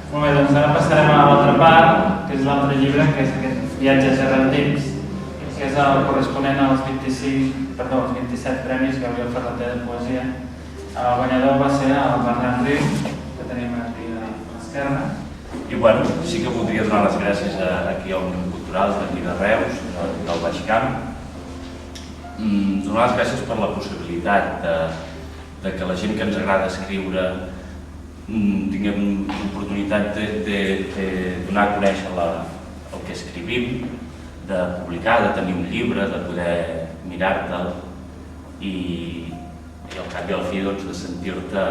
Molt bé, doncs ara passarem a l'altra part, que és l'altre llibre, que és aquest Viatges arrel temps, que és el corresponent als 27 premis Gabriel Ferrater de poesia. El guanyador va ser el Bernat Riu, que tenim aquí a l'esquerra. I bueno, sí que voldria donar les gràcies aquí al Òmnium Cultural d'aquí de Reus, del Baix Camp. Donar les gràcies per la possibilitat de que la gent que ens agrada escriure tinguem l'oportunitat de donar a conèixer el que escrivim, de publicar, de tenir un llibre, de poder mirar-te'l i al cap i al fi de sentir-te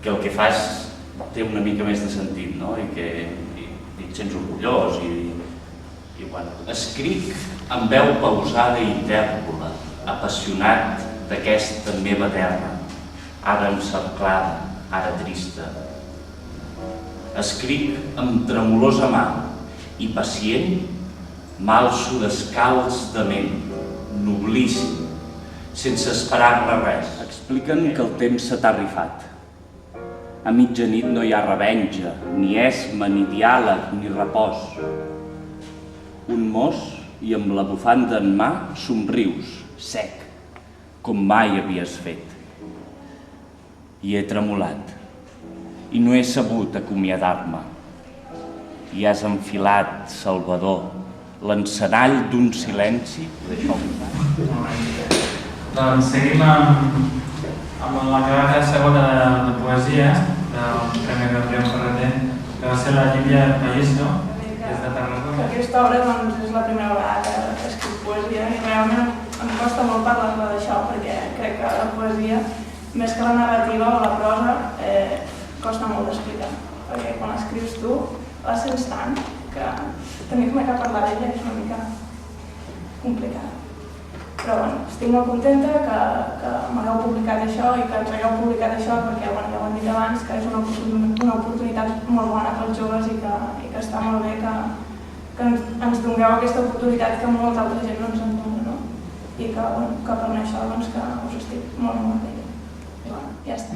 que el que fas té una mica més de sentit, no? I que et sents orgullós. Escric amb veu pausada i tèrbola, apassionat d'aquesta meva terra, ara encerclada, ara trista. Escric amb tremolosa mà i pacient, m'alço descalç de ment, noblíssim, sense esperar-ne res. Expliquen que el temps se t'ha rifat. A mitjanit no hi ha revenja, ni esma, ni diàleg, ni repòs. Un mos i amb la bufanda en mà somrius, sec, com mai havies fet. I he tremolat, i no he sabut acomiadar-me. I has enfilat, Salvador, l'encenall d'un silenci. Doncs seguim amb la que va fer segona de poesia del Premi Gabriel Ferrater, que va ser la Llívia Pallesto, que és de Tarragona. Aquesta obra és la primera vegada que escric poesia i realment em costa molt parlar-ne d'això perquè crec que la poesia, més que la narrativa o la prosa, costa molt d'explicar. Perquè quan escrius tu la sents tant que tenir-me que parlar d'ella és una mica complicat. Però bueno, estic molt contenta que m'hagueu publicat això i que ens hagueu publicat això perquè ja ho hem dit abans, que és una oportunitat molt bona pels joves i que està molt bé que ens dongueu aquesta oportunitat que molta altra gent no ens en dona, no? I que per això que us estic molt agraïda. I bueno, ja està.